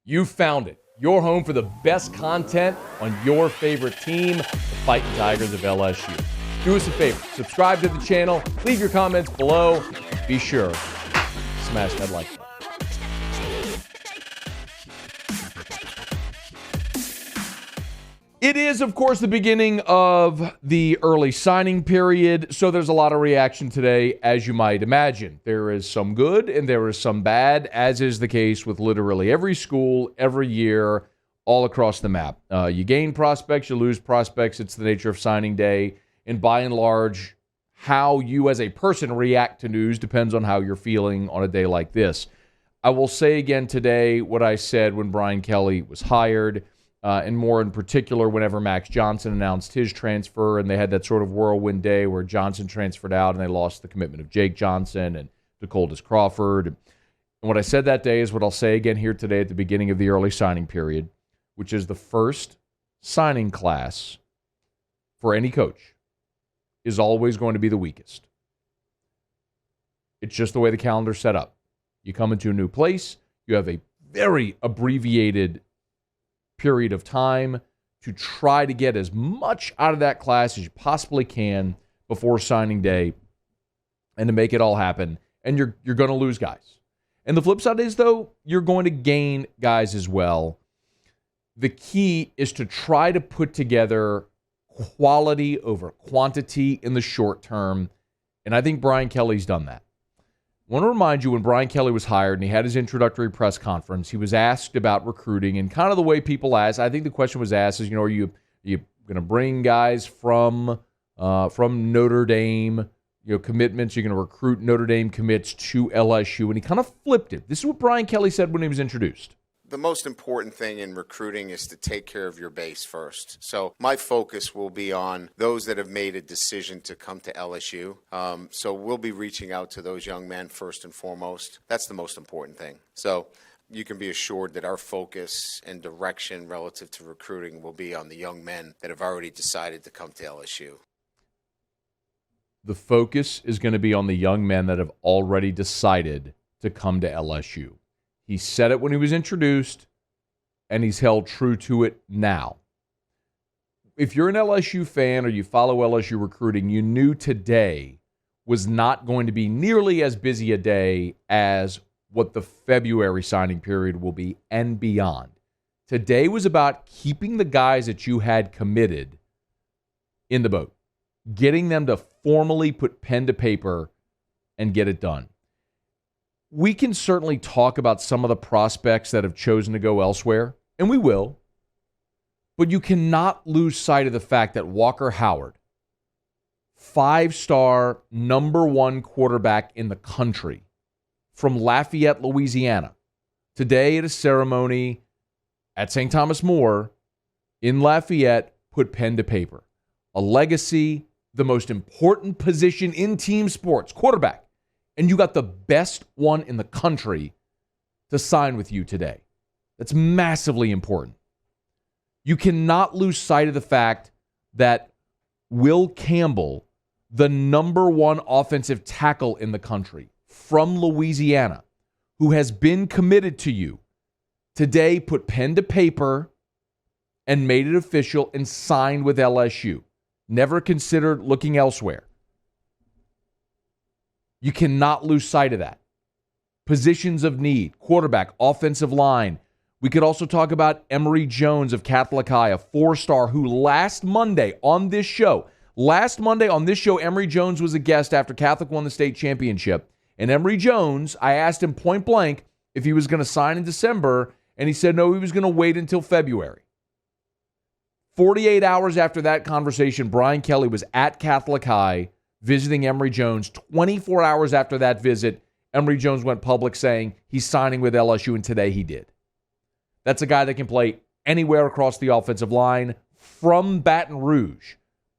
You found it. Your home for the best content on your favorite team, the Fighting Tigers of LSU. Do us a favor. Subscribe to the channel. Leave your comments below. Be sure to smash that like button. It is, of course, the beginning of the early signing period, so there's a lot of reaction today, as you might imagine. There is some good and there is some bad, as is the case with literally every school, every year, all across the map. You gain prospects, you lose prospects. It's the nature of signing day. And by and large, how you as a person react to news depends on how you're feeling on a day like this. I will say again today what I said when Brian Kelly was hired. And more in particular, whenever Max Johnson announced his transfer and they had that sort of whirlwind day where Johnson transferred out and they lost the commitment of Jake Johnson and DeColdis Crawford. And what I said that day is what I'll say again here today at the beginning of the early signing period, which is the first signing class for any coach is always going to be the weakest. It's just the way the calendar's set up. You come into a new place, you have a very abbreviated period of time to try to get as much out of that class as you possibly can before signing day and to make it all happen. And you're going to lose guys. And the flip side is, though, you're going to gain guys as well. The key is to try to put together quality over quantity in the short term. And I think Brian Kelly's done that. I want to remind you when Brian Kelly was hired and he had his introductory press conference, he was asked about recruiting and kind of the way people ask. I think the question was asked is, are you going to bring guys from Notre Dame, commitments? You're going to recruit Notre Dame commits to LSU, and he kind of flipped it. This is what Brian Kelly said when he was introduced. The most important thing in recruiting is to take care of your base first. So my focus will be on those that have made a decision to come to LSU. So we'll be reaching out to those young men first and foremost. That's the most important thing. So you can be assured that our focus and direction relative to recruiting will be on the young men that have already decided to come to LSU. The focus is going to be on the young men that have already decided to come to LSU. He said it when he was introduced, and he's held true to it now. If you're an LSU fan or you follow LSU recruiting, you knew today was not going to be nearly as busy a day as what the February signing period will be and beyond. Today was about keeping the guys that you had committed in the boat, getting them to formally put pen to paper and get it done. We can certainly talk about some of the prospects that have chosen to go elsewhere, and we will. But you cannot lose sight of the fact that Walker Howard, 5-star number 1 quarterback in the country from Lafayette, Louisiana, today at a ceremony at St. Thomas More in Lafayette, put pen to paper. A legacy, the most important position in team sports, quarterback. And you got the best one in the country to sign with you today. That's massively important. You cannot lose sight of the fact that Will Campbell, the number 1 offensive tackle in the country from Louisiana, who has been committed to you, today put pen to paper and made it official and signed with LSU. Never considered looking elsewhere. You cannot lose sight of that. Positions of need, quarterback, offensive line. We could also talk about Emory Jones of Catholic High, a 4-star who last Monday on this show, Emory Jones was a guest after Catholic won the state championship. And Emory Jones, I asked him point blank if he was going to sign in December, and he said no, he was going to wait until February. 48 hours after that conversation, Brian Kelly was at Catholic High visiting Emory Jones. 24 hours after that visit, Emory Jones went public saying he's signing with LSU, and today he did. That's a guy that can play anywhere across the offensive line from Baton Rouge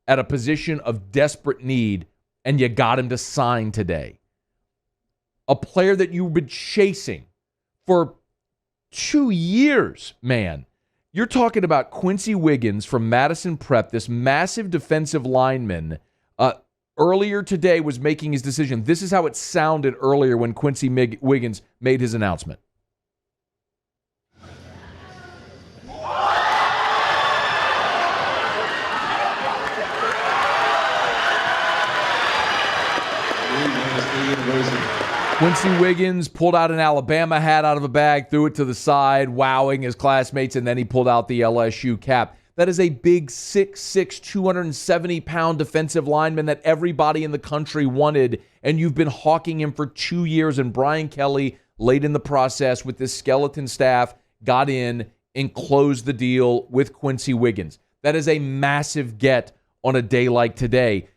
at a position of desperate need, and you got him to sign today. A player that you've been chasing for 2 years, man. You're talking about Quincy Wiggins from Madison Prep, this massive defensive lineman, earlier today was making his decision. This is how it sounded earlier when Quincy Wiggins made his announcement. Quincy Wiggins pulled out an Alabama hat out of a bag, threw it to the side, wowing his classmates, and then he pulled out the LSU cap. That is a big 6'6", 270-pound defensive lineman that everybody in the country wanted, and you've been hawking him for 2 years, and Brian Kelly, late in the process with this skeleton staff, got in and closed the deal with Quincy Wiggins. That is a massive get on a day like today.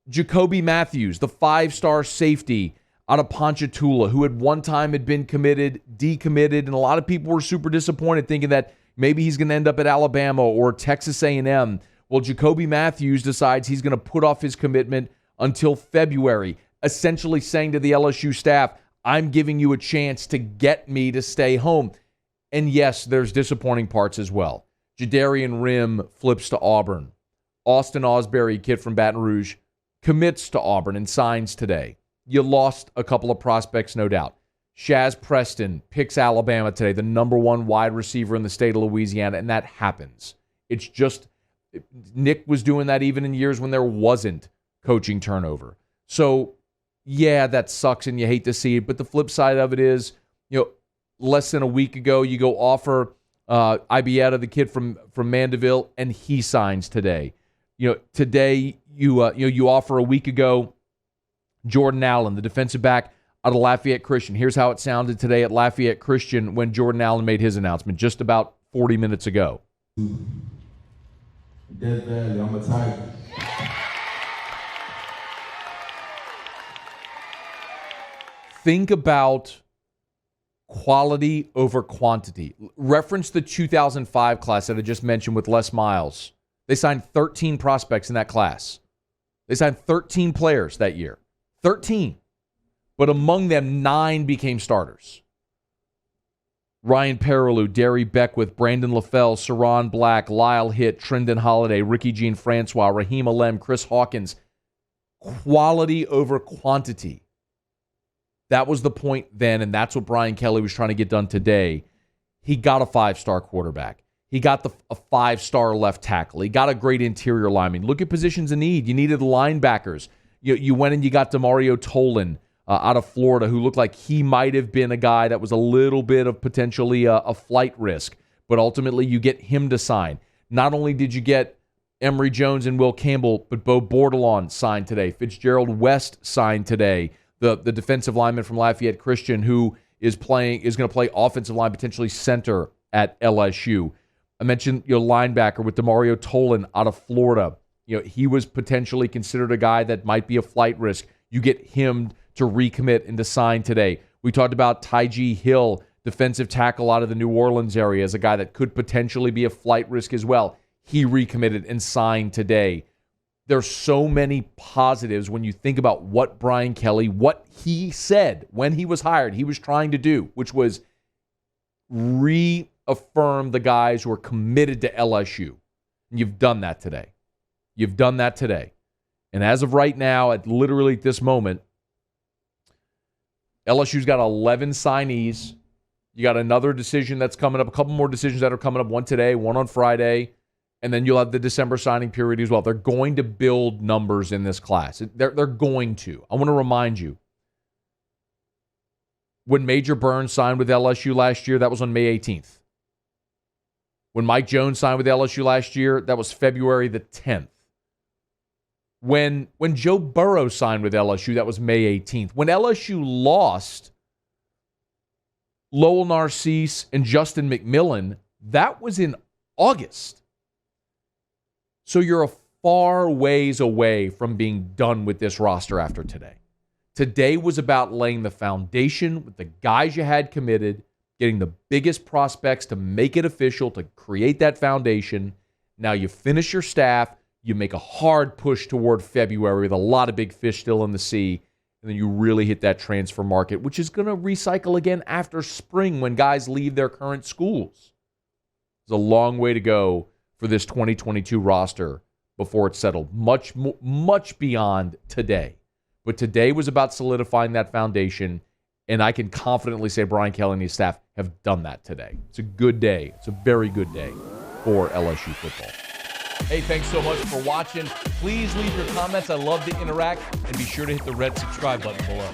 Jacoby Matthews, the 5-star safety out of Ponchatoula, who at one time had been committed, decommitted, and a lot of people were super disappointed thinking that maybe he's going to end up at Alabama or Texas A&M. Well, Jacoby Matthews decides he's going to put off his commitment until February, essentially saying to the LSU staff, I'm giving you a chance to get me to stay home. And yes, there's disappointing parts as well. Jadarian Rim flips to Auburn. Austin Osbury, kid from Baton Rouge, commits to Auburn and signs today. You lost a couple of prospects, no doubt. Shaz Preston picks Alabama today, the number 1 wide receiver in the state of Louisiana, and that happens. It's just, Nick was doing that even in years when there wasn't coaching turnover. So, yeah, that sucks and you hate to see it, but the flip side of it is, less than a week ago, you go offer Ibieta, the kid from Mandeville, and he signs today. Today you offer a week ago Jordan Allen, the defensive back out of Lafayette Christian. Here's how it sounded today at Lafayette Christian when Jordan Allen made his announcement just about 40 minutes ago. Death Valley, I'm a Tiger. Think about quality over quantity. Reference the 2005 class that I just mentioned with Les Miles. They signed 13 prospects in that class. They signed 13 players that year. 13. But among them, 9 became starters. Ryan Perilou, Derry Beckwith, Brandon LaFell, Saron Black, Lyle Hitt, Trendon Holiday, Ricky Jean Francois, Raheem Alem, Chris Hawkins. Quality over quantity. That was the point then, and that's what Brian Kelly was trying to get done today. He got a 5-star quarterback. He got a 5-star left tackle. He got a great interior lineman. Look at positions in need. You needed linebackers. You went and you got Demario Tolan out of Florida, who looked like he might have been a guy that was a little bit of potentially a flight risk. But ultimately, you get him to sign. Not only did you get Emory Jones and Will Campbell, but Bo Bordelon signed today. Fitzgerald West signed today. The defensive lineman from Lafayette Christian, who is going to play offensive line, potentially center at LSU. I mentioned linebacker with Demario Tolan out of Florida. He was potentially considered a guy that might be a flight risk. You get him to recommit and to sign today. We talked about Tyjee Hill, defensive tackle out of the New Orleans area, as a guy that could potentially be a flight risk as well. He recommitted and signed today. There's so many positives when you think about what Brian Kelly, what he said when he was hired, he was trying to do, which was reaffirm the guys who are committed to LSU. And you've done that today. You've done that today. And as of right now, at literally this moment, LSU's got 11 signees. You got another decision that's coming up, a couple more decisions that are coming up, one today, one on Friday, and then you'll have the December signing period as well. They're going to build numbers in this class. They're going to. I want to remind you, when Major Burns signed with LSU last year, that was on May 18th. When Mike Jones signed with LSU last year, that was February the 10th. When Joe Burrow signed with LSU, that was May 18th. When LSU lost Lowell Narcisse and Justin McMillan, that was in August. So you're a far ways away from being done with this roster after today. Today was about laying the foundation with the guys you had committed, getting the biggest prospects to make it official, to create that foundation. Now you finish your staff. You make a hard push toward February with a lot of big fish still in the sea, and then you really hit that transfer market, which is going to recycle again after spring when guys leave their current schools. There's a long way to go for this 2022 roster before it's settled, much beyond today. But today was about solidifying that foundation, and I can confidently say Brian Kelly and his staff have done that today. It's a good day. It's a very good day for LSU football. Hey, thanks so much for watching. Please leave your comments. I love to interact. And be sure to hit the red subscribe button below.